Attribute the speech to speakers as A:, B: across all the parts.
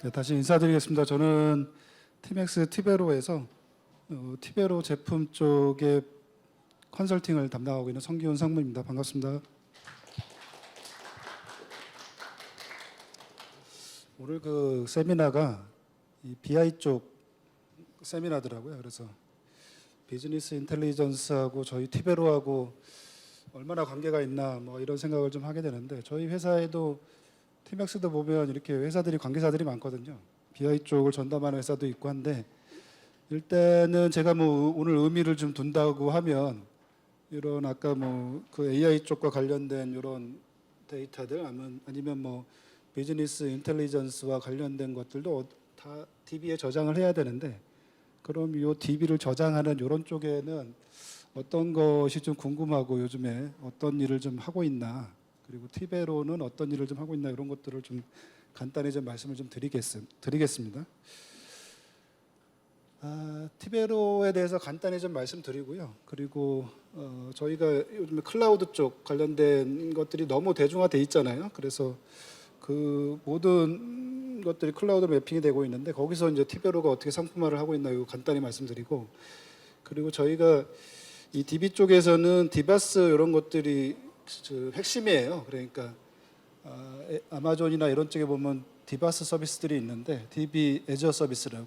A: 네, 다시 인사드리겠습니다. 저는 티맥스 티베로에서 티베로 제품 쪽에 컨설팅을 담당하고 있는 성기훈 상무입니다. 반갑습니다. 오늘 그 세미나가 이 BI 쪽 세미나더라고요. 그래서 비즈니스 인텔리전스하고 저희 티베로하고 얼마나 관계가 있나 뭐 이런 생각을 좀 하게 되는데, 저희 회사에도 티맥스도 보면 이렇게 회사들이 관계사들이 많거든요. BI 쪽을 전담하는 회사도 있고 한데, 일단은 제가 뭐 오늘 의미를 좀 둔다고 하면 이런 아까 뭐 그 AI 쪽과 관련된 이런 데이터들 아니면 뭐 비즈니스 인텔리전스와 관련된 것들도 다 DB에 저장을 해야 되는데, 그럼 이 DB를 저장하는 이런 쪽에는 어떤 것이 좀 궁금하고 요즘에 어떤 일을 좀 하고 있나, 그리고 티베로는 어떤 일을 좀 하고 있나, 이런 것들을 좀 간단히 좀 말씀을 좀 드리겠습니다. 티베로에 대해서 간단히 좀 말씀드리고요. 그리고 저희가 요즘에 클라우드 쪽 관련된 것들이 너무 대중화돼 있잖아요. 그래서 그 모든 것들이 클라우드로 매핑이 되고 있는데, 거기서 이제 티베로가 어떻게 상품화를 하고 있나 이거 간단히 말씀드리고, 그리고 저희가 이 DB 쪽에서는 디바스 이런 것들이 핵심이에요. 그러니까 아마존이나 이런 쪽에 보면 디바스 서비스들이 있는데, DB 애저 서비스라고,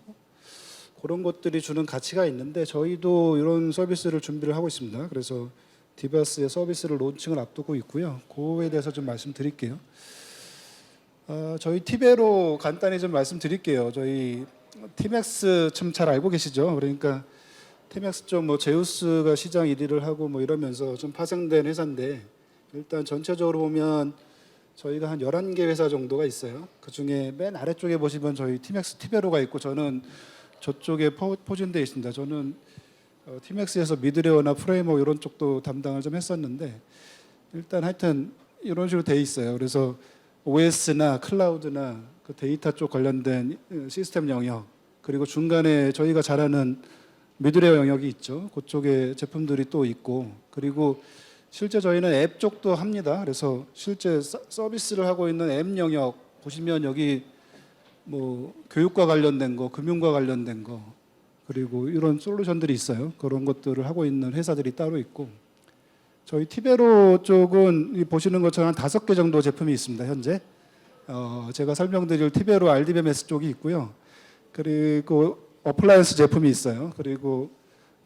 A: 그런 것들이 주는 가치가 있는데 저희도 이런 서비스를 준비를 하고 있습니다. 그래서 디바스의 서비스를 론칭을 앞두고 있고요. 그거에 대해서 좀 말씀드릴게요. 저희 티베로 간단히 좀 말씀드릴게요. 저희 티맥스 좀 잘 알고 계시죠? 그러니까 티맥스 쪽 뭐 제우스가 시장 1위를 하고 뭐 이러면서 좀 파생된 회사인데, 일단 전체적으로 보면 저희가 한 11개 회사 정도가 있어요. 그 중에 맨 아래쪽에 보시면 저희 티맥스 티베로가 있고, 저는 저쪽에 포진되어 있습니다. 저는 티맥스에서 미드레어나 프레임워크 이런 쪽도 담당을 좀 했었는데, 일단 하여튼 이런 식으로 돼 있어요. 그래서 OS나 클라우드나 그 데이터 쪽 관련된 시스템 영역, 그리고 중간에 저희가 잘하는 미드레어 영역이 있죠. 그쪽에 제품들이 또 있고, 그리고 실제 저희는 앱 쪽도 합니다. 그래서 실제 서비스를 하고 있는 앱 영역 보시면 여기 뭐 교육과 관련된 거, 금융과 관련된 거, 그리고 이런 솔루션들이 있어요. 그런 것들을 하고 있는 회사들이 따로 있고, 저희 티베로 쪽은 보시는 것처럼 한 5개 정도 제품이 있습니다. 현재 제가 설명드릴 티베로 RDBMS 쪽이 있고요. 그리고 어플라이언스 제품이 있어요. 그리고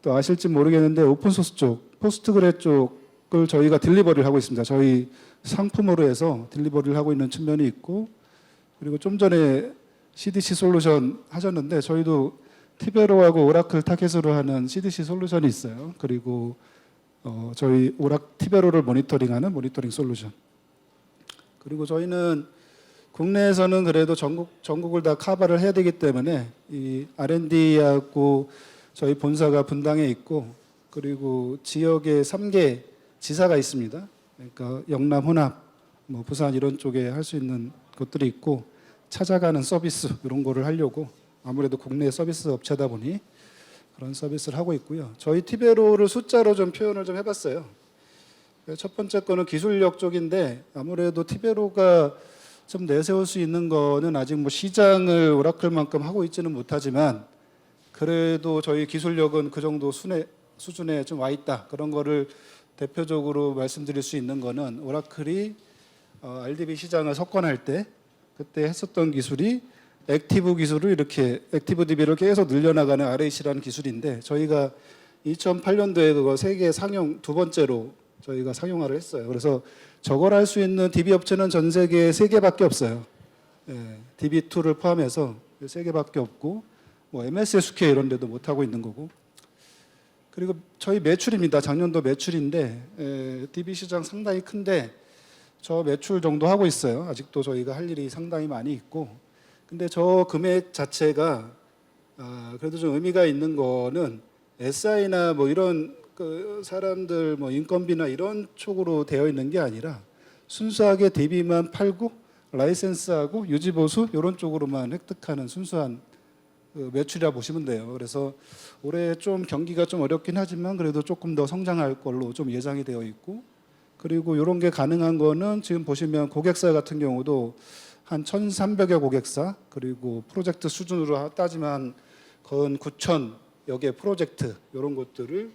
A: 또 아실지 모르겠는데 오픈소스 쪽, 포스트그레 쪽을 저희가 딜리버리를 하고 있습니다. 저희 상품으로 해서 딜리버리를 하고 있는 측면이 있고, 그리고 좀 전에 CDC 솔루션 하셨는데 저희도 티베로하고 오라클 타겟으로 하는 CDC 솔루션이 있어요. 그리고 저희 티베로를 모니터링하는 모니터링 솔루션. 그리고 저희는 국내에서는 그래도 전국을 다 커버를 해야 되기 때문에 이 R&D하고 저희 본사가 분당에 있고, 그리고 지역에 3개 지사가 있습니다. 그러니까 영남, 호남, 뭐 부산 이런 쪽에 할 수 있는 것들이 있고, 찾아가는 서비스 이런 거를 하려고, 아무래도 국내 서비스 업체다 보니 그런 서비스를 하고 있고요. 저희 티베로를 숫자로 좀 표현을 좀 해봤어요. 첫 번째 거는 기술력 쪽인데, 아무래도 티베로가 좀 내세울 수 있는 거는 아직 뭐 시장을 오라클만큼 하고 있지는 못하지만, 그래도 저희 기술력은 그 정도 수준에 좀 와 있다. 그런 거를 대표적으로 말씀드릴 수 있는 거는, 오라클이 RDB 시장을 석권할 때 그때 했었던 기술이 액티브 기술을 이렇게 액티브 DB를 계속 늘려나가는 RAC라는 기술인데, 저희가 2008년도에 그거 세계 상용 2번째로 저희가 상용화를 했어요. 그래서 저걸 할 수 있는 DB 업체는 전 세계에 3개밖에 없어요. DB2를 포함해서 3개밖에 없고, 뭐 MSSK 이런 데도 못 하고 있는 거고. 그리고 저희 매출입니다. 작년도 매출인데 DB 시장 상당히 큰데 저 매출 정도 하고 있어요. 아직도 저희가 할 일이 상당히 많이 있고, 근데 저 금액 자체가 그래도 좀 의미가 있는 거는 SI나 뭐 이런 그 사람들 뭐 인건비나 이런 쪽으로 되어 있는 게 아니라, 순수하게 DB만 팔고 라이센스하고 유지보수 이런 쪽으로만 획득하는 순수한 그 매출이라 보시면 돼요. 그래서 올해 좀 경기가 좀 어렵긴 하지만 그래도 조금 더 성장할 걸로 좀 예상이 되어 있고, 그리고 이런 게 가능한 거는 지금 보시면 고객사 같은 경우도 한 1,300여 고객사, 그리고 프로젝트 수준으로 따지면 건 9,000여 개 프로젝트, 이런 것들을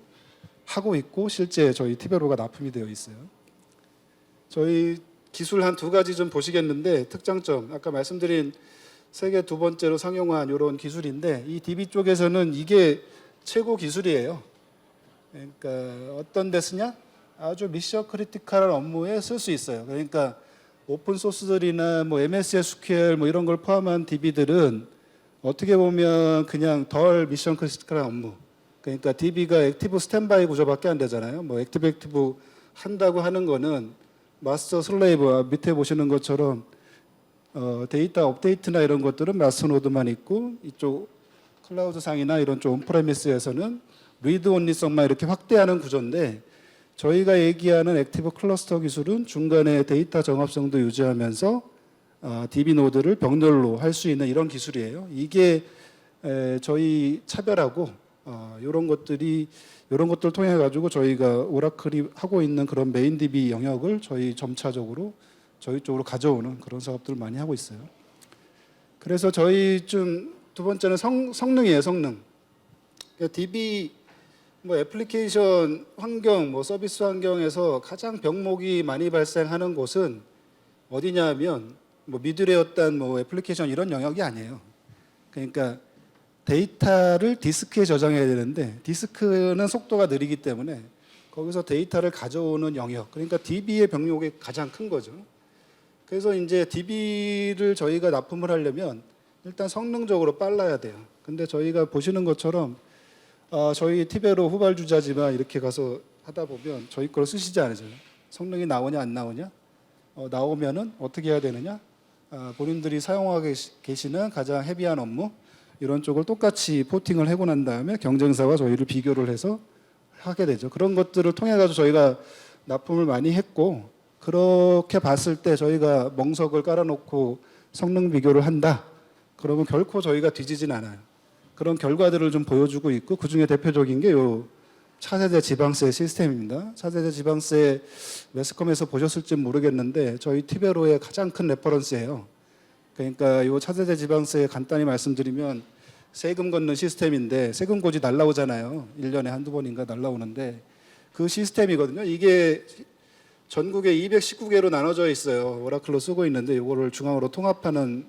A: 하고 있고 실제 저희 티베로가 납품이 되어 있어요. 저희 기술 한 두 가지 좀 보시겠는데, 특장점 아까 말씀드린 세계 두 번째로 상용화한 이런 기술인데, 이 DB 쪽에서는 이게 최고 기술이에요. 그러니까 어떤 데 쓰냐? 아주 미션 크리티컬한 업무에 쓸 수 있어요. 그러니까 오픈 소스들이나 뭐 MS SQL 뭐 이런 걸 포함한 DB들은 어떻게 보면 그냥 덜 미션 크리티컬한 업무. 그러니까 DB가 액티브 스탠바이 구조밖에 안 되잖아요. 뭐 액티브 한다고 하는 거는 마스터 슬레이브와 밑에 보시는 것처럼 데이터 업데이트나 이런 것들은 마스터 노드만 있고, 이쪽 클라우드 상이나 이런 쪽 온프레미스에서는 리드 온리성만 이렇게 확대하는 구조인데, 저희가 얘기하는 액티브 클러스터 기술은 중간에 데이터 정합성도 유지하면서 DB 노드를 병렬로 할 수 있는 이런 기술이에요. 이게 저희 차별하고 이런 것들을 통해 가지고 저희가 오라클이 하고 있는 그런 메인 DB 영역을 저희 점차적으로 저희 쪽으로 가져오는 그런 사업들을 많이 하고 있어요. 그래서 저희 두 번째는 성능이에요, 성능. 그러니까 DB 뭐 애플리케이션 환경, 뭐 서비스 환경에서 가장 병목이 많이 발생하는 곳은 어디냐면 뭐 미드레이어 뭐 애플리케이션 이런 영역이 아니에요. 그러니까 데이터를 디스크에 저장해야 되는데 디스크는 속도가 느리기 때문에 거기서 데이터를 가져오는 영역, 그러니까 DB의 병력이 가장 큰 거죠. 그래서 이제 DB를 저희가 납품을 하려면 일단 성능적으로 빨라야 돼요. 근데 저희가 보시는 것처럼 저희 티베로 후발주자지만 이렇게 가서 하다 보면 저희 걸 쓰시지 않으세요. 성능이 나오냐 안 나오냐? 나오면은 어떻게 해야 되느냐? 본인들이 사용하고 계시는 가장 헤비한 업무 이런 쪽을 똑같이 포팅을 하고 난 다음에 경쟁사와 저희를 비교를 해서 하게 되죠. 그런 것들을 통해 가지고 저희가 납품을 많이 했고, 그렇게 봤을 때 저희가 멍석을 깔아놓고 성능 비교를 한다. 그러면 결코 저희가 뒤지진 않아요. 그런 결과들을 좀 보여주고 있고, 그중에 대표적인 게 요 차세대 지방세 시스템입니다. 차세대 지방세 매스컴에서 보셨을지 모르겠는데 저희 티베로의 가장 큰 레퍼런스예요. 그러니까 요 차세대 지방세 간단히 말씀드리면 세금 걷는 시스템인데, 세금 고지 날라오잖아요. 1년에 한두 번인가 날라오는데 그 시스템이거든요. 이게 전국에 219개로 나눠져 있어요. 오라클로 쓰고 있는데 이거를 중앙으로 통합하는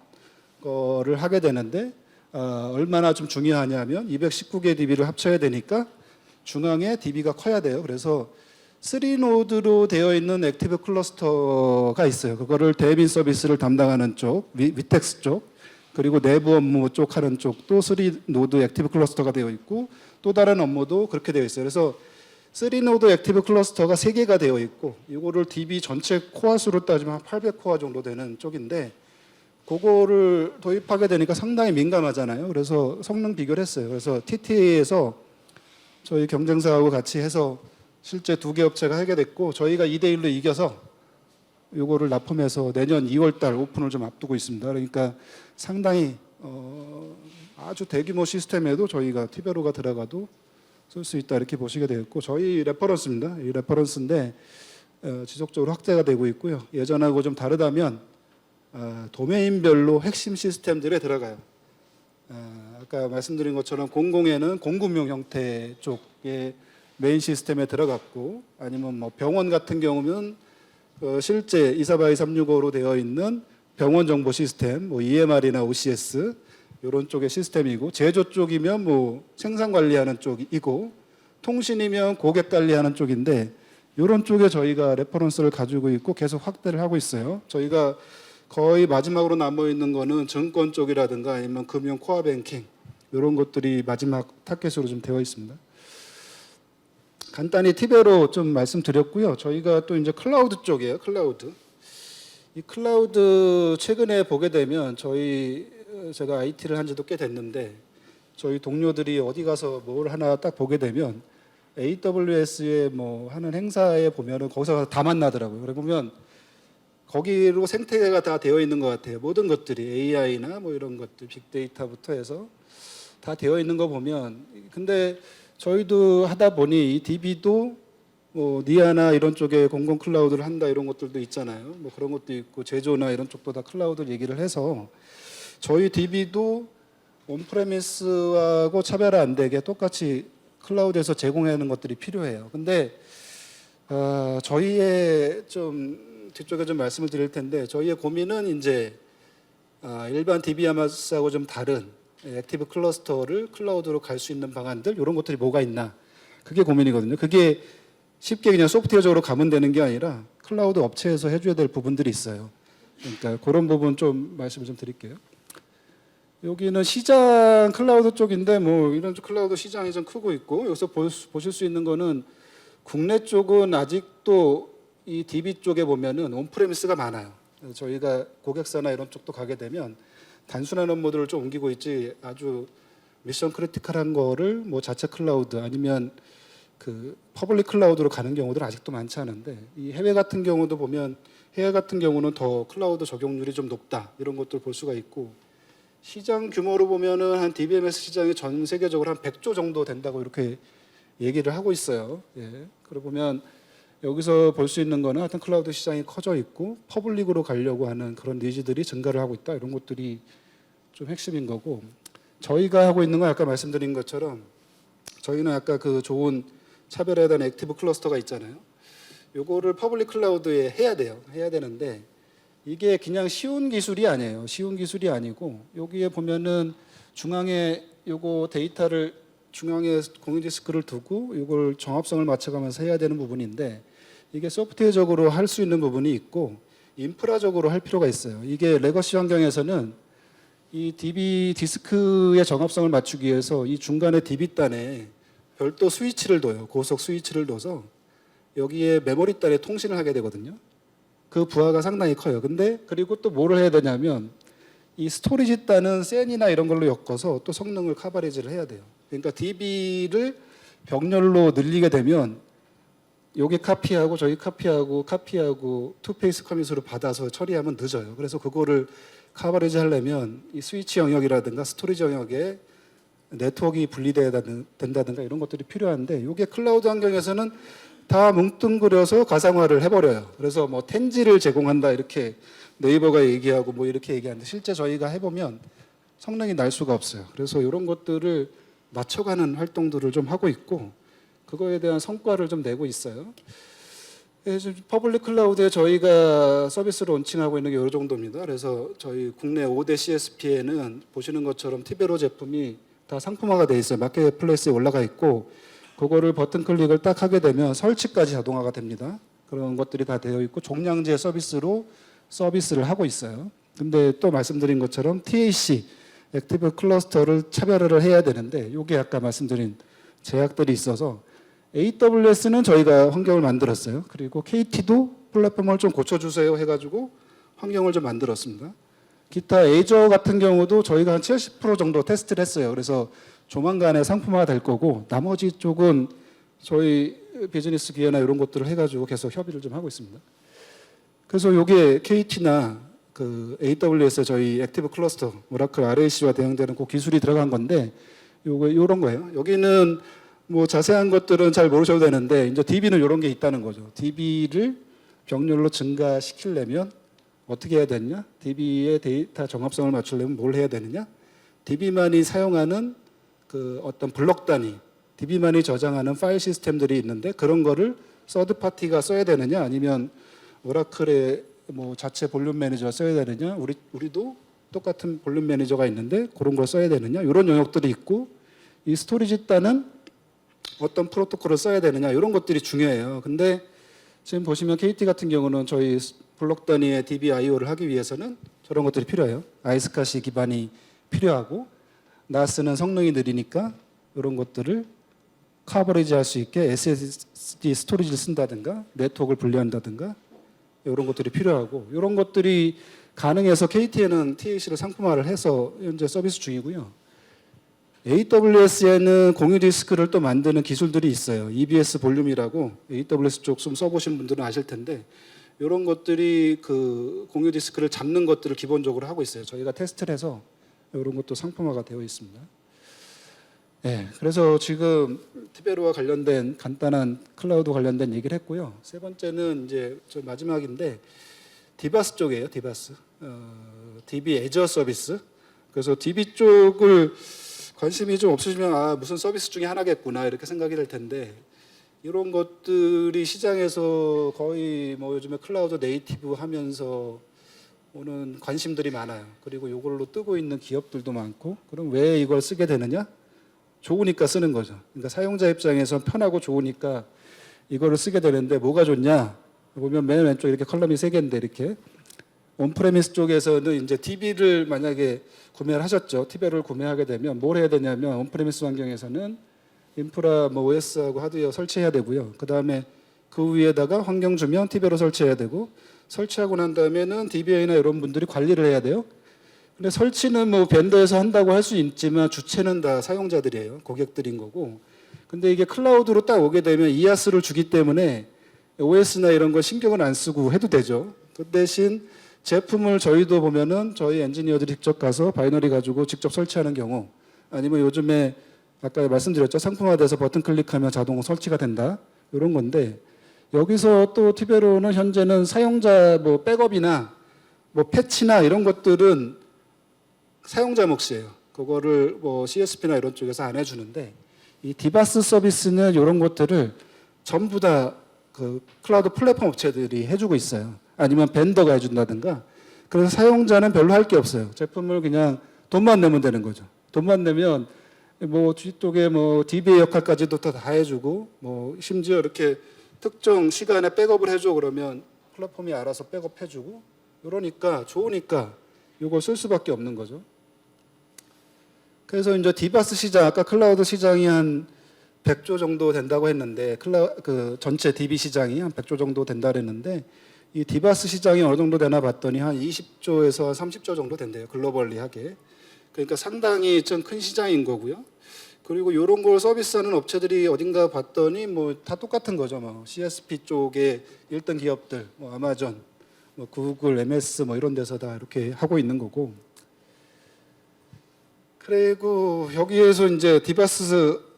A: 거를 하게 되는데 얼마나 좀 중요하냐면 219개 DB를 합쳐야 되니까 중앙에 DB가 커야 돼요. 그래서 3노드로 되어 있는 액티브 클러스터가 있어요. 그거를 대민 서비스를 담당하는 쪽, 위텍스 쪽, 그리고 내부 업무 쪽 하는 쪽도 3노드 액티브 클러스터가 되어 있고, 또 다른 업무도 그렇게 되어 있어요. 그래서 3노드 액티브 클러스터가 3개가 되어 있고, 이거를 DB 전체 코어 수로 따지면 한 800코어 정도 되는 쪽인데, 그거를 도입하게 되니까 상당히 민감하잖아요. 그래서 성능 비교를 했어요. 그래서 TTA에서 저희 경쟁사하고 같이 해서 실제 2개 업체가 하게 됐고, 저희가 2대1로 이겨서 이거를 납품해서 내년 2월 달 오픈을 좀 앞두고 있습니다. 그러니까 상당히 아주 대규모 시스템에도 저희가 티베로가 들어가도 쓸 수 있다 이렇게 보시게 되었고, 저희 레퍼런스입니다. 이 레퍼런스인데 지속적으로 확대가 되고 있고요. 예전하고 좀 다르다면 도메인별로 핵심 시스템들에 들어가요. 아까 말씀드린 것처럼 공공에는 공급용 형태 쪽의 메인 시스템에 들어갔고, 아니면 뭐 병원 같은 경우는 실제 이사바이 365로 되어 있는 병원 정보 시스템, 뭐 EMR이나 OCS 이런 쪽의 시스템이고, 제조 쪽이면 뭐 생산 관리하는 쪽이고, 통신이면 고객 관리하는 쪽인데, 이런 쪽에 저희가 레퍼런스를 가지고 있고 계속 확대를 하고 있어요. 저희가 거의 마지막으로 남아 있는 거는 증권 쪽이라든가 아니면 금융 코어 뱅킹 이런 것들이 마지막 타겟으로 좀 되어 있습니다. 간단히 티베로 좀 말씀드렸고요. 저희가 또 이제 클라우드 쪽이에요. 클라우드. 이 클라우드 최근에 보게 되면 제가 IT를 한 지도 꽤 됐는데 저희 동료들이 어디 가서 뭘 하나 딱 보게 되면 AWS에 뭐 하는 행사에 보면은 거기서 가서 다 만나더라고요. 그래 보면 거기로 생태계가 다 되어 있는 것 같아요. 모든 것들이 AI나 뭐 이런 것들, 빅데이터부터 해서 다 되어 있는 거 보면, 근데 저희도 하다 보니 이 DB도 뭐 니아나 이런 쪽에 공공 클라우드를 한다 이런 것들도 있잖아요. 뭐 그런 것도 있고 제조나 이런 쪽도 다 클라우드 얘기를 해서 저희 DB도 온프레미스하고 차별 안 되게 똑같이 클라우드에서 제공하는 것들이 필요해요. 근데 저희의 좀 뒤쪽에 좀 말씀을 드릴 텐데 저희의 고민은 이제 일반 DBMS하고 좀 다른 액티브 클러스터를 클라우드로 갈 수 있는 방안들 이런 것들이 뭐가 있나 그게 고민이거든요. 그게 쉽게 그냥 소프트웨어적으로 가면 되는 게 아니라 클라우드 업체에서 해줘야 될 부분들이 있어요. 그러니까 그런 부분 좀 말씀을 좀 드릴게요. 여기는 시장 클라우드 쪽인데 뭐 이런 클라우드 시장이 좀 크고 있고 여기서 보실 수 있는 거는 국내 쪽은 아직도 이 DB 쪽에 보면은 온프레미스가 많아요. 그래서 저희가 고객사나 이런 쪽도 가게 되면 단순한 업무들을 좀 옮기고 있지 아주 미션 크리티컬한 거를 뭐 자체 클라우드 아니면 그 퍼블릭 클라우드로 가는 경우들은 아직도 많지 않은데 이 해외 같은 경우도 보면 해외 같은 경우는 더 클라우드 적용률이 좀 높다 이런 것들 볼 수가 있고 시장 규모로 보면은 한 DBMS 시장이 전 세계적으로 한 100조 정도 된다고 이렇게 얘기를 하고 있어요. 예. 그러고 보면 여기서 볼 수 있는 거는 하여튼 클라우드 시장이 커져 있고 퍼블릭으로 가려고 하는 그런 니즈들이 증가를 하고 있다 이런 것들이 좀 핵심인 거고 저희가 하고 있는 건 아까 말씀드린 것처럼 저희는 아까 그 좋은 차별화에 대한 액티브 클러스터가 있잖아요. 요거를 퍼블릭 클라우드에 해야 돼요. 해야 되는데 이게 그냥 쉬운 기술이 아니에요. 쉬운 기술이 아니고 여기에 보면은 중앙에 요거 데이터를 중앙에 공유 디스크를 두고 이걸 정합성을 맞춰가면서 해야 되는 부분인데 이게 소프트웨어적으로 할 수 있는 부분이 있고 인프라적으로 할 필요가 있어요. 이게 레거시 환경에서는 이 DB 디스크의 정합성을 맞추기 위해서 이 중간에 DB단에 별도 스위치를 둬요. 고속 스위치를 둬서 여기에 메모리 단에 통신을 하게 되거든요. 그 부하가 상당히 커요. 근데 그리고 또 뭐를 해야 되냐면 이 스토리지 단은 센이나 이런 걸로 엮어서 또 성능을 커버리지를 해야 돼요. 그러니까 DB를 병렬로 늘리게 되면 여기 카피하고 저기 카피하고 투페이스 커밋으로 받아서 처리하면 늦어요. 그래서 그거를 커버리지 하려면 이 스위치 영역이라든가 스토리지 영역에 네트워크가 분리돼야 된다든가 이런 것들이 필요한데 이게 클라우드 환경에서는 다 뭉뚱그려서 가상화를 해버려요. 그래서 뭐 텐지를 제공한다 이렇게 네이버가 얘기하고 뭐 이렇게 얘기하는데 실제 저희가 해보면 성능이 날 수가 없어요. 그래서 이런 것들을 맞춰가는 활동들을 좀 하고 있고 그거에 대한 성과를 좀 내고 있어요. 퍼블릭 클라우드에 저희가 서비스를 론칭하고 있는 게 이 정도입니다. 그래서 저희 국내 5대 CSP에는 보시는 것처럼 티베로 제품이 다 상품화가 돼 있어요. 마켓플레이스에 올라가 있고 그거를 버튼 클릭을 딱 하게 되면 설치까지 자동화가 됩니다. 그런 것들이 다 되어 있고 종량제 서비스로 서비스를 하고 있어요. 근데 또 말씀드린 것처럼 TAC, 액티브 클러스터를 차별화를 해야 되는데 이게 아까 말씀드린 제약들이 있어서 AWS는 저희가 환경을 만들었어요. 그리고 KT도 플랫폼을 좀 고쳐주세요 해가지고 환경을 좀 만들었습니다. 기타 애저 같은 경우도 저희가 한 70% 정도 테스트를 했어요. 그래서 조만간에 상품화가 될 거고 나머지 쪽은 저희 비즈니스 기회나 이런 것들을 해가지고 계속 협의를 좀 하고 있습니다. 그래서 이게 KT나 그 AWS 저희 액티브 클러스터 오라클 RAC와 대응되는 그 기술이 들어간 건데 요런 거예요. 여기는 뭐 자세한 것들은 잘 모르셔도 되는데 이제 DB는 이런 게 있다는 거죠. DB를 병렬로 증가시키려면 어떻게 해야 되느냐? DB의 데이터 정합성을 맞추려면 뭘 해야 되느냐? DB만이 사용하는 그 어떤 블록 단위, DB만이 저장하는 파일 시스템들이 있는데 그런 거를 서드 파티가 써야 되느냐? 아니면 오라클의 뭐 자체 볼륨 매니저가 써야 되느냐? 우리도 똑같은 볼륨 매니저가 있는데 그런 걸 써야 되느냐? 이런 영역들이 있고 이 스토리지 단은 어떤 프로토콜을 써야 되느냐 이런 것들이 중요해요. 근데 지금 보시면 KT 같은 경우는 저희 블록 단위의 DB IO를 하기 위해서는 저런 것들이 필요해요. 아이스카시 기반이 필요하고 나스는 성능이 느리니까 이런 것들을 커버리지 할 수 있게 SSD 스토리지를 쓴다든가 네트워크를 분리한다든가 이런 것들이 필요하고 이런 것들이 가능해서 KT에는 TAC를 상품화를 해서 현재 서비스 중이고요. AWS에는 공유 디스크를 또 만드는 기술들이 있어요. EBS 볼륨이라고 AWS 쪽 좀 써보신 분들은 아실 텐데 이런 것들이 그 공유 디스크를 잡는 것들을 기본적으로 하고 있어요. 저희가 테스트를 해서 이런 것도 상품화가 되어 있습니다. 네, 그래서 지금 티베로와 관련된 간단한 클라우드 관련된 얘기를 했고요. 세 번째는 이제 저 마지막인데 디바스 쪽이에요. 디바스. DB 애저 서비스. 그래서 DB 쪽을 관심이 좀 없으시면 아 무슨 서비스 중에 하나겠구나 이렇게 생각이 될 텐데 이런 것들이 시장에서 거의 뭐 요즘에 클라우드 네이티브 하면서 오는 관심들이 많아요. 그리고 이걸로 뜨고 있는 기업들도 많고 그럼 왜 이걸 쓰게 되느냐? 좋으니까 쓰는 거죠. 그러니까 사용자 입장에서 편하고 좋으니까 이거를 쓰게 되는데 뭐가 좋냐? 보면 맨 왼쪽 이렇게 컬럼이 세 개인데 이렇게 온프레미스 쪽에서는 이제 DB를 만약에 구매를 하셨죠. 티베를 구매하게 되면 뭘 해야 되냐면 온프레미스 환경에서는 인프라 뭐 OS하고 하드웨어 설치해야 되고요. 그 다음에 그 위에다가 환경 주면 티베로 설치해야 되고 설치하고 난 다음에는 DBA나 이런 분들이 관리를 해야 돼요. 근데 설치는 뭐 벤더에서 한다고 할 수 있지만 주체는 다 사용자들이에요. 고객들인 거고. 근데 이게 클라우드로 딱 오게 되면 이아스를 주기 때문에 OS나 이런 거 신경을 안 쓰고 해도 되죠. 그 대신 제품을 저희도 보면은 저희 엔지니어들이 직접 가서 바이너리 가지고 직접 설치하는 경우 아니면 요즘에 아까 말씀드렸죠. 상품화돼서 버튼 클릭하면 자동 설치가 된다. 이런 건데 여기서 또 티베로는 현재는 사용자 뭐 백업이나 뭐 패치나 이런 것들은 사용자 몫이에요. 그거를 뭐 CSP나 이런 쪽에서 안 해주는데 이 디바스 서비스는 이런 것들을 전부 다 그 클라우드 플랫폼 업체들이 해주고 있어요. 아니면 벤더가 해준다든가. 그래서 사용자는 별로 할 게 없어요. 제품을 그냥 돈만 내면 되는 거죠. 돈만 내면 뭐 뒤쪽에 뭐 DBA 역할까지도 다 해주고 뭐 심지어 이렇게 특정 시간에 백업을 해줘 그러면 플랫폼이 알아서 백업해주고 이러니까 좋으니까 이걸 쓸 수밖에 없는 거죠. 그래서 이제 디바스 시장 아까 클라우드 시장이 한 100조 정도 된다고 했는데 그 전체 DB 시장이 한 100조 정도 된다 그랬는데 이 디바스 시장이 어느 정도 되나 봤더니 한 20조에서 한 30조 정도 된대요. 글로벌리하게. 그러니까 상당히 좀 큰 시장인 거고요. 그리고 이런 걸 서비스하는 업체들이 어딘가 봤더니 뭐 다 똑같은 거죠. 뭐 CSP 쪽에 1등 기업들, 뭐 아마존, 뭐 구글, MS 뭐 이런 데서 다 이렇게 하고 있는 거고. 그리고 여기에서 이제 디바스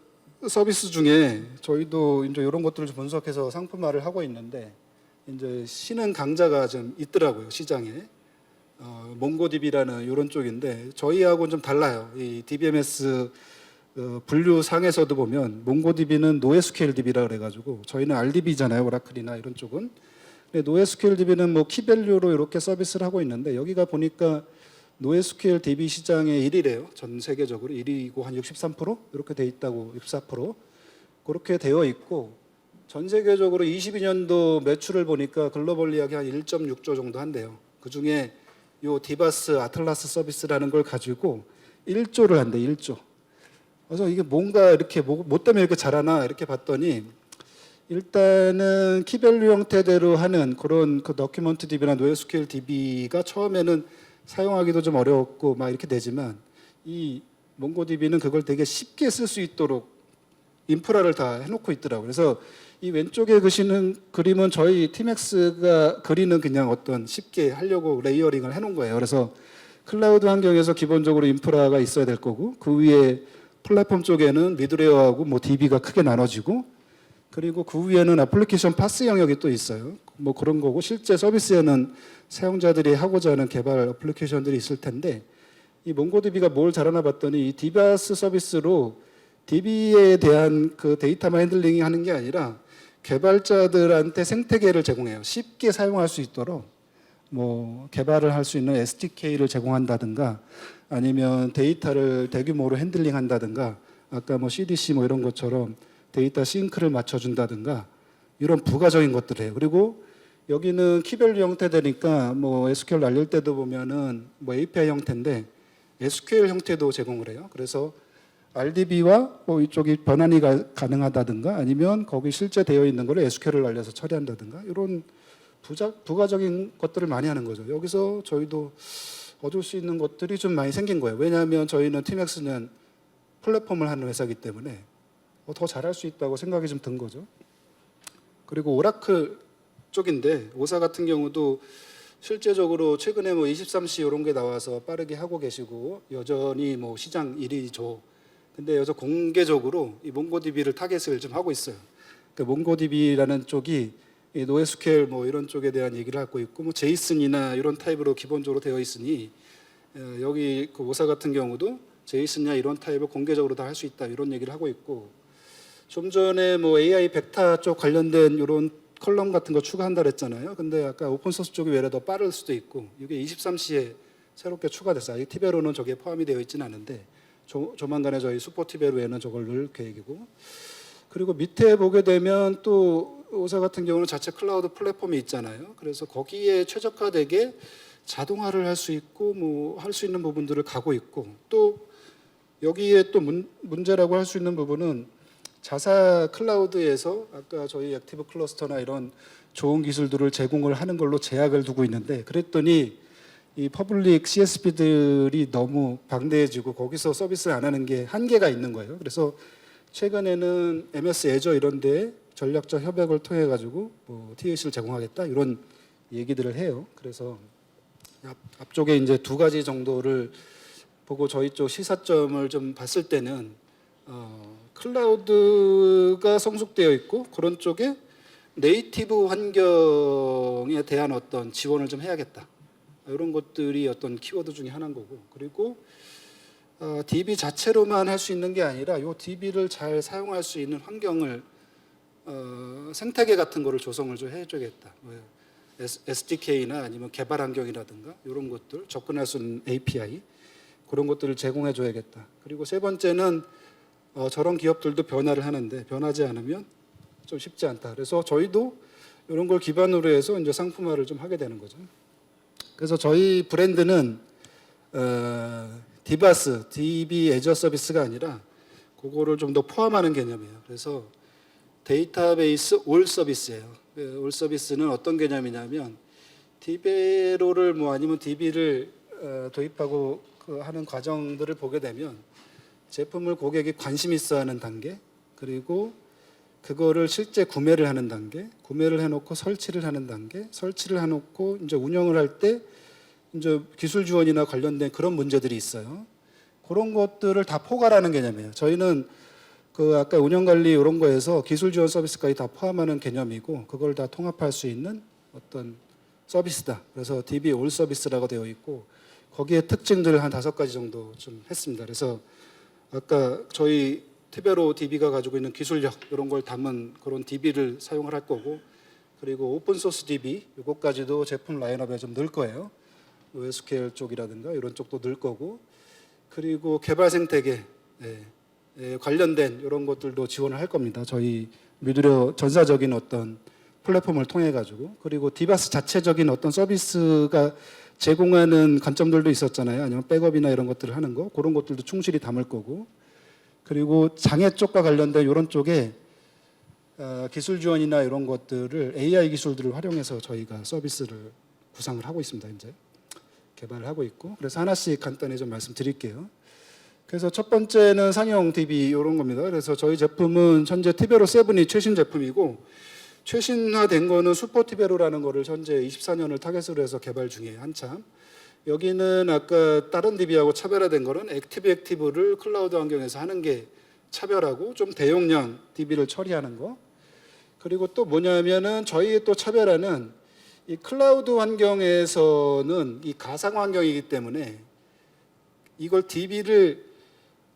A: 서비스 중에 저희도 이제 이런 것들을 좀 분석해서 상품화를 하고 있는데 이제 신흥 강자가 좀 있더라고요 시장에. 몽고DB라는 이런 쪽인데 저희하고는 좀 달라요. 이 DBMS 분류상에서도 보면 몽고DB는 NoSQL DB라 그래가지고 저희는 RDB잖아요. 오라클이나 이런 쪽은. 근데 NoSQL DB는 뭐 키밸류로 이렇게 서비스를 하고 있는데 여기가 보니까 NoSQL DB 시장의 1위래요. 전 세계적으로 1위고 한 63% 이렇게 돼 있다고 64% 그렇게 되어 있고 전 세계적으로 22년도 매출을 보니까 글로벌리하게 한 1.6조 정도 한대요. 그 중에 요 디바스 아틀라스 서비스라는 걸 가지고 1조를 한대 1조. 그래서 이게 뭔가 이렇게 뭐 때문에 이렇게 잘하나 이렇게 봤더니 일단은 키밸류 형태대로 하는 그런 그 더큐먼트 DB나 NoSQL DB가 처음에는 사용하기도 좀 어려웠고 막 이렇게 되지만 이 몽고DB는 그걸 되게 쉽게 쓸 수 있도록 인프라를 다 해놓고 있더라고요. 그래서 이 왼쪽에 그리는 그림은 저희 티맥스가 그리는 그냥 어떤 쉽게 하려고 레이어링을 해놓은 거예요. 그래서 클라우드 환경에서 기본적으로 인프라가 있어야 될 거고 그 위에 플랫폼 쪽에는 미드레어하고 뭐 DB가 크게 나눠지고 그리고 그 위에는 애플리케이션 파스 영역이 또 있어요. 뭐 그런 거고 실제 서비스에는 사용자들이 하고자 하는 개발 애플리케이션들이 있을 텐데 이 몽고DB가 뭘 잘하나 봤더니 이 디바스 서비스로 DB에 대한 그 데이터만 핸들링이 하는 게 아니라 개발자들한테 생태계를 제공해요. 쉽게 사용할 수 있도록 뭐 개발을 할 수 있는 SDK를 제공한다든가 아니면 데이터를 대규모로 핸들링한다든가 아까 뭐 CDC 뭐 이런 것처럼 데이터 싱크를 맞춰준다든가 이런 부가적인 것들을 해요. 그리고 여기는 키밸류 형태되니까 뭐 SQL 날릴 때도 보면은 뭐 API 형태인데 SQL 형태도 제공을 해요. 그래서 RDB와 뭐 이쪽이 변환이 가능하다든가 아니면 거기 실제 되어 있는 거를 SQL을 날려서 처리한다든가 이런 부가적인 것들을 많이 하는 거죠. 여기서 저희도 얻을 수 있는 것들이 좀 많이 생긴 거예요. 왜냐하면 저희는 티맥스는 플랫폼을 하는 회사이기 때문에 더 잘할 수 있다고 생각이 좀 든 거죠. 그리고 오라클 쪽인데 오사 같은 경우도 실제적으로 최근에 뭐 23C 이런 게 나와서 빠르게 하고 계시고 여전히 뭐 시장 1위죠. 근데 여기서 공개적으로 이 몽고DB를 타겟을 좀 하고 있어요. 그 몽고DB라는 쪽이 이 NoSQL 뭐 이런 쪽에 대한 얘기를 하고 있고, 뭐 제이슨이나 이런 타입으로 기본적으로 되어 있으니 여기 그 오사 같은 경우도 제이슨이나 이런 타입을 공개적으로 다 할 수 있다 이런 얘기를 하고 있고, 좀 전에 뭐 AI 벡터 쪽 관련된 이런 컬럼 같은 거 추가한다 그랬잖아요. 근데 아까 오픈소스 쪽이 외래 더 빠를 수도 있고, 이게 23C에 새롭게 추가됐어요. 아직 티베로는 저게 포함이 되어 있지는 않은데 조만간에 저희 슈퍼 티베로에는 저걸 넣을 계획이고, 그리고 밑에 보게 되면 또 오사 같은 경우는 자체 클라우드 플랫폼이 있잖아요. 그래서 거기에 최적화되게 자동화를 할 수 있고 뭐 할 수 있는 부분들을 가고 있고, 또 여기에 또 문제라고 할 수 있는 부분은 자사 클라우드에서 아까 저희 액티브 클러스터나 이런 좋은 기술들을 제공을 하는 걸로 제약을 두고 있는데, 그랬더니 이 퍼블릭 CSP들이 너무 방대해지고 거기서 서비스를 안 하는 게 한계가 있는 거예요. 그래서 최근에는 MS 애저 이런 데 전략적 협약을 통해 가지고 뭐 TLC를 제공하겠다 이런 얘기들을 해요. 그래서 앞쪽에 이제 두 가지 정도를 보고 저희 쪽 시사점을 좀 봤을 때는 클라우드가 성숙되어 있고 그런 쪽에 네이티브 환경에 대한 어떤 지원을 좀 해야겠다. 이런 것들이 어떤 키워드 중에 하나인 거고, 그리고 DB 자체로만 할 수 있는 게 아니라 이 DB를 잘 사용할 수 있는 환경을 생태계 같은 거를 조성을 좀 해줘야겠다. SDK나 아니면 개발 환경이라든가 이런 것들, 접근할 수 있는 API 그런 것들을 제공해 줘야겠다. 그리고 세 번째는 저런 기업들도 변화를 하는데 변하지 않으면 좀 쉽지 않다. 그래서 저희도 이런 걸 기반으로 해서 이제 상품화를 좀 하게 되는 거죠. 그래서 저희 브랜드는 디바스, DB 애저 서비스가 아니라 그거를 좀 더 포함하는 개념이에요. 그래서 데이터베이스 올 서비스예요. 올 서비스는 어떤 개념이냐면 디베로를 뭐 아니면 DB를 도입하고 하는 과정들을 보게 되면 제품을 고객이 관심 있어 하는 단계, 그리고 그거를 실제 구매를 하는 단계, 구매를 해놓고 설치를 하는 단계, 설치를 해놓고 이제 운영을 할 때 이제 기술 지원이나 관련된 그런 문제들이 있어요. 그런 것들을 다 포괄하는 개념이에요. 저희는 그 아까 운영 관리 이런 거에서 기술 지원 서비스까지 다 포함하는 개념이고, 그걸 다 통합할 수 있는 어떤 서비스다. 그래서 DB 올 서비스라고 되어 있고, 거기에 특징들을 한 5가지 정도 좀 했습니다. 그래서 아까 저희 티베로 DB가 가지고 있는 기술력 이런 걸 담은 그런 DB를 사용을 할 거고, 그리고 오픈 소스 DB 이것까지도 제품 라인업에 좀 넣을 거예요. NoSQL 쪽이라든가 이런 쪽도 넣을 거고, 그리고 개발 생태계 관련된 이런 것들도 지원을 할 겁니다. 저희 뮤드려 전사적인 어떤 플랫폼을 통해 가지고, 그리고 디바스 자체적인 어떤 서비스가 제공하는 관점들도 있었잖아요. 아니면 백업이나 이런 것들을 하는 거, 그런 것들도 충실히 담을 거고, 그리고 장애 쪽과 관련된 이런 쪽에 기술 지원이나 이런 것들을 AI 기술들을 활용해서 저희가 서비스를 구상을 하고 있습니다. 이제 개발을 하고 있고, 그래서 하나씩 간단히 좀 말씀드릴게요. 그래서 첫 번째는 상용 DB 이런 겁니다. 그래서 저희 제품은 현재 티베로 7이 최신 제품이고, 최신화된 거는 슈퍼 티베로라는 거를 현재 24년을 타겟으로 해서 개발 중이에요. 한참. 여기는 아까 다른 DB하고 차별화된 거는 액티브를 클라우드 환경에서 하는 게 차별하고, 좀 대용량 DB를 처리하는 거. 그리고 또 뭐냐면은 저희의 또 차별화는 이 클라우드 환경에서는 이 가상 환경이기 때문에 이걸 DB를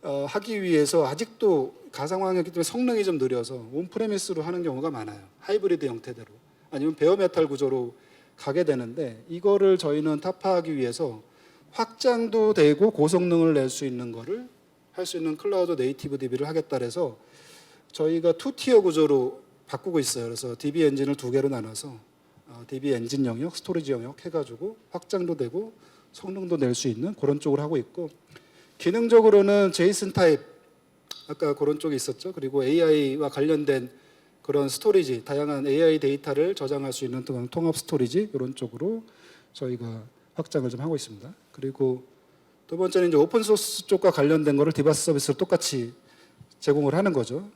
A: 하기 위해서 아직도 가상 환경이기 때문에 성능이 좀 느려서 온프레미스로 하는 경우가 많아요. 하이브리드 형태대로 아니면 베어메탈 구조로 가게 되는데, 이거를 저희는 타파하기 위해서 확장도 되고 고성능을 낼 수 있는 거를 할 수 있는 클라우드 네이티브 DB를 하겠다 해서 저희가 2티어 구조로 바꾸고 있어요. 그래서 DB 엔진을 2개로 나눠서 DB 엔진 영역, 스토리지 영역 해가지고 확장도 되고 성능도 낼 수 있는 그런 쪽을 하고 있고, 기능적으로는 제이슨 타입 아까 그런 쪽이 있었죠. 그리고 AI와 관련된 그런 스토리지, 다양한 AI 데이터를 저장할 수 있는 통합 스토리지 이런 쪽으로 저희가 확장을 좀 하고 있습니다. 그리고 두 번째는 이제 오픈 소스 쪽과 관련된 거를 디바스 서비스로 똑같이 제공을 하는 거죠.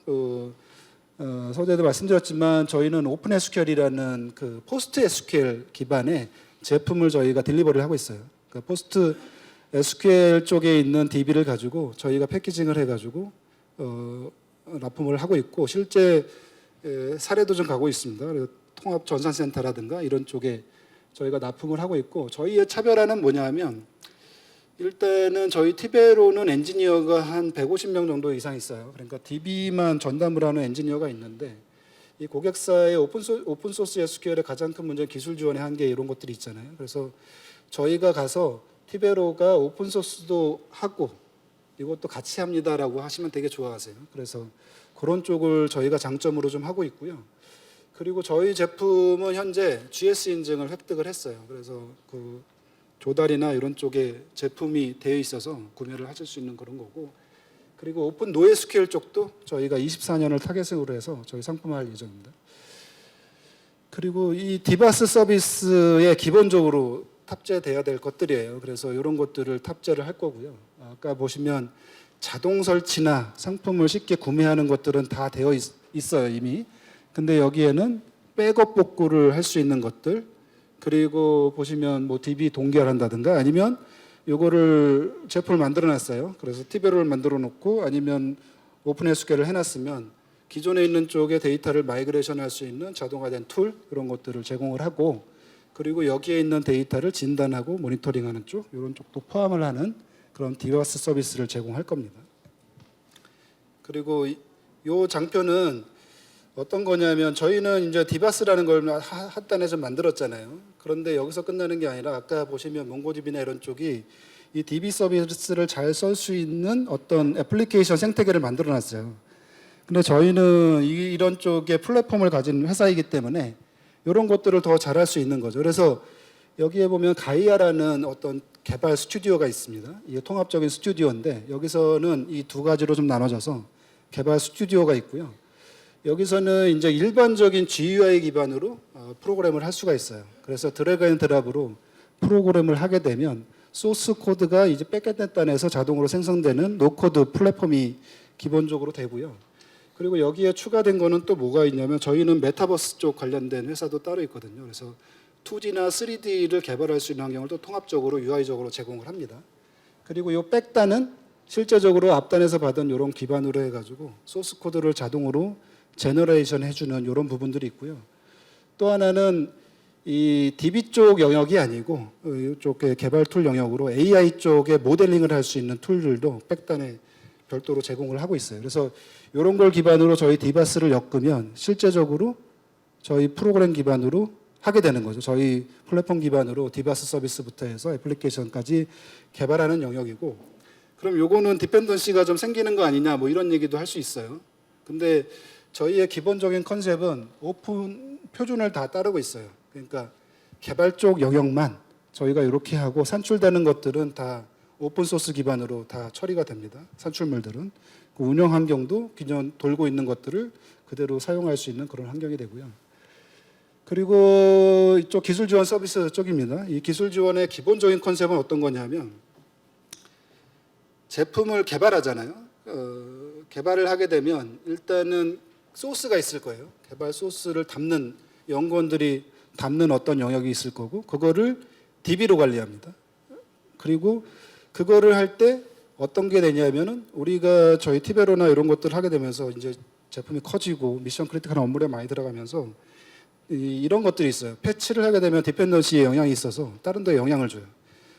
A: 서두에도 말씀드렸지만 저희는 오픈 SQL이라는 그 포스트 SQL 기반의 제품을 저희가 딜리버리를 하고 있어요. 그러니까 포스트 SQL 쪽에 있는 DB를 가지고 저희가 패키징을 해가지고 납품을 하고 있고 실제 사례도 좀 가고 있습니다. 그리고 통합 전산센터라든가 이런 쪽에 저희가 납품을 하고 있고 저희의 차별화는 뭐냐면 일단은 저희 티베로는 엔지니어가 한 150명 정도 이상 있어요. 그러니까 DB만 전담을 하는 엔지니어가 있는데 이 고객사의 오픈소스 SQL의 가장 큰 문제는 기술 지원의 한계 이런 것들이 있잖아요. 그래서 저희가 가서 티베로가 오픈소스도 하고 이것도 같이 합니다라고 하시면 되게 좋아하세요. 그래서 그런 쪽을 저희가 장점으로 좀 하고 있고요. 그리고 저희 제품은 현재 GS 인증을 획득을 했어요. 그래서 그 조달이나 이런 쪽에 제품이 되어 있어서 구매를 하실 수 있는 그런 거고 그리고 오픈 노에스QL 쪽도 저희가 24년을 타겟으로 해서 저희 상품화할 예정입니다. 그리고 이 디바스 서비스에 기본적으로 탑재돼야 될 것들이에요. 그래서 이런 것들을 탑재를 할 거고요. 아까 보시면 자동 설치나 상품을 쉽게 구매하는 것들은 다 되어 있어요 이미. 근데 여기에는 백업 복구를 할 수 있는 것들 그리고 보시면 뭐 DB 동결한다든가 아니면 요거를 제품을 만들어 놨어요. 그래서 티베로를 만들어 놓고 아니면 오픈 SQL을 해놨으면 기존에 있는 쪽에 데이터를 마이그레이션 할 수 있는 자동화된 툴 이런 것들을 제공을 하고 그리고 여기에 있는 데이터를 진단하고 모니터링하는 쪽 이런 쪽도 포함을 하는 그런 디바스 서비스를 제공할 겁니다. 그리고 이 장표는 어떤 거냐면 저희는 이제 디바스라는 걸 핫단에 좀 만들었잖아요. 그런데 여기서 끝나는 게 아니라 아까 보시면 몽고DB나 이런 쪽이 이 DB 서비스를 잘 쓸 수 있는 어떤 애플리케이션 생태계를 만들어 놨어요. 근데 저희는 이런 쪽의 플랫폼을 가진 회사이기 때문에 이런 것들을 더 잘할 수 있는 거죠. 그래서 여기에 보면 가이아라는 어떤 개발 스튜디오가 있습니다. 이게 통합적인 스튜디오인데 여기서는 이 두 가지로 좀 나눠져서 개발 스튜디오가 있고요. 여기서는 이제 일반적인 GUI 기반으로 프로그램을 할 수가 있어요. 그래서 드래그 앤 드랍으로 프로그램을 하게 되면 소스 코드가 이제 백엔드 단에서 자동으로 생성되는 노코드 플랫폼이 기본적으로 되고요. 그리고 여기에 추가된 거는 또 뭐가 있냐면 저희는 메타버스 쪽 관련된 회사도 따로 있거든요. 그래서 2D나 3D를 개발할 수 있는 환경을 또 통합적으로 UI적으로 제공을 합니다. 그리고 이 백단은 실제적으로 앞단에서 받은 이런 기반으로 해가지고 소스 코드를 자동으로 제너레이션 해주는 이런 부분들이 있고요. 또 하나는 이 DB 쪽 영역이 아니고 이쪽의 개발 툴 영역으로 AI 쪽에 모델링을 할 수 있는 툴들도 백단에 별도로 제공을 하고 있어요. 그래서 이런 걸 기반으로 저희 디바스를 엮으면 실제적으로 저희 프로그램 기반으로 하게 되는 거죠. 저희 플랫폼 기반으로 디바스 서비스부터 해서 애플리케이션까지 개발하는 영역이고 그럼 요거는 디펜던시가 좀 생기는 거 아니냐 뭐 이런 얘기도 할 수 있어요. 근데 저희의 기본적인 컨셉은 오픈 표준을 다 따르고 있어요. 그러니까 개발 쪽 영역만 저희가 이렇게 하고 산출되는 것들은 다 오픈 소스 기반으로 다 처리가 됩니다. 산출물들은. 그 운영 환경도 기존 돌고 있는 것들을 그대로 사용할 수 있는 그런 환경이 되고요. 그리고 이쪽 기술 지원 서비스 쪽입니다. 이 기술 지원의 기본적인 컨셉은 어떤 거냐면 제품을 개발하잖아요. 개발을 하게 되면 일단은 소스가 있을 거예요. 개발 소스를 담는 연구원들이 담는 어떤 영역이 있을 거고 그거를 DB로 관리합니다. 그리고 그거를 할 때 어떤 게 되냐면은 우리가 저희 티베로나 이런 것들을 하게 되면서 이제 제품이 커지고 미션 크리티컬한 업무에 많이 들어가면서 이런 것들이 있어요. 패치를 하게 되면 디펜던시에 영향이 있어서 다른 데 영향을 줘요.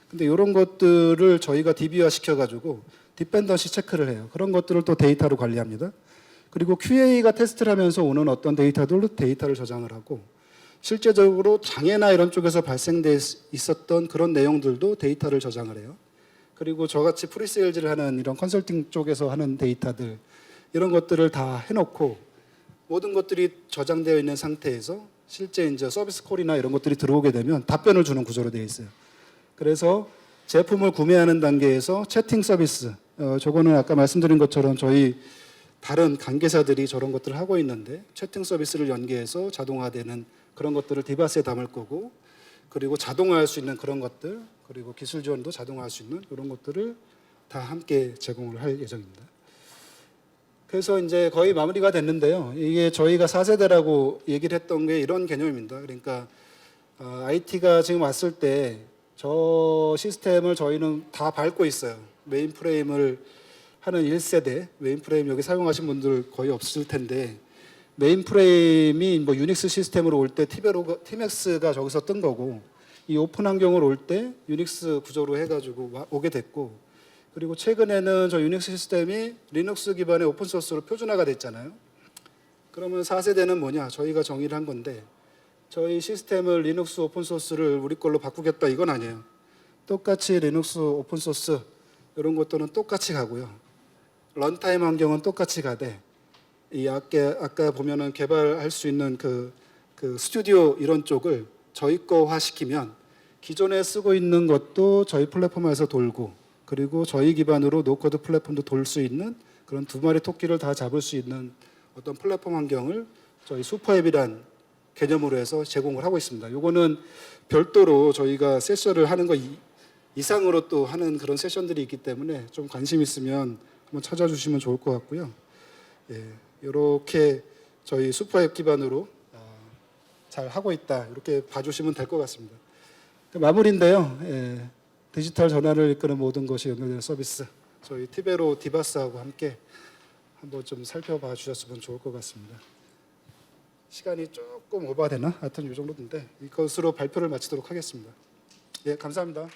A: 근데 이런 것들을 저희가 DB화 시켜가지고 디펜던시 체크를 해요. 그런 것들을 또 데이터로 관리합니다. 그리고 QA가 테스트를 하면서 오는 어떤 데이터들로 데이터를 저장을 하고 실제적으로 장애나 이런 쪽에서 발생돼 있었던 그런 내용들도 데이터를 저장을 해요. 그리고 저같이 프리세일즈를 하는 이런 컨설팅 쪽에서 하는 데이터들 이런 것들을 다 해놓고 모든 것들이 저장되어 있는 상태에서 실제 이제 서비스 콜이나 이런 것들이 들어오게 되면 답변을 주는 구조로 되어 있어요. 그래서 제품을 구매하는 단계에서 채팅 서비스, 저거는 아까 말씀드린 것처럼 저희 다른 관계사들이 저런 것들을 하고 있는데 채팅 서비스를 연계해서 자동화되는 그런 것들을 디바스에 담을 거고 그리고 자동화할 수 있는 그런 것들 그리고 기술 지원도 자동화할 수 있는 이런 것들을 다 함께 제공을 할 예정입니다. 그래서 이제 거의 마무리가 됐는데요. 이게 저희가 4세대라고 얘기를 했던 게 이런 개념입니다. 그러니까 IT가 지금 왔을 때 저 시스템을 저희는 다 밟고 있어요. 메인프레임을 하는 1세대, 메인프레임 여기 사용하신 분들 거의 없을 텐데 메인프레임이 뭐 유닉스 시스템으로 올 때 티맥스가 저기서 뜬 거고 이 오픈 환경을 올 때 유닉스 구조로 해가지고 오게 됐고 그리고 최근에는 저 유닉스 시스템이 리눅스 기반의 오픈 소스로 표준화가 됐잖아요. 그러면 4세대는 뭐냐? 저희가 정의를 한 건데 저희 시스템을 리눅스 오픈 소스를 우리 걸로 바꾸겠다 이건 아니에요. 똑같이 리눅스 오픈 소스 이런 것들은 똑같이 가고요. 런타임 환경은 똑같이 가되 이 아까 보면은 개발할 수 있는 그 스튜디오 이런 쪽을 저희 거화 시키면 기존에 쓰고 있는 것도 저희 플랫폼에서 돌고 그리고 저희 기반으로 노코드 플랫폼도 돌 수 있는 그런 두 마리 토끼를 다 잡을 수 있는 어떤 플랫폼 환경을 저희 슈퍼앱이란 개념으로 해서 제공을 하고 있습니다. 이거는 별도로 저희가 세션을 하는 거 이상으로 또 하는 그런 세션들이 있기 때문에 좀 관심 있으면 한번 찾아주시면 좋을 것 같고요. 예, 이렇게 저희 슈퍼앱 기반으로 잘 하고 있다 이렇게 봐주시면 될 것 같습니다. 마무리인데요. 예, 디지털 전환을 이끄는 모든 것이 연결되는 서비스 저희 티베로 디바스하고 함께 한번 좀 살펴봐 주셨으면 좋을 것 같습니다. 시간이 조금 오버되나? 하여튼 이 정도인데 이것으로 발표를 마치도록 하겠습니다. 예, 감사합니다.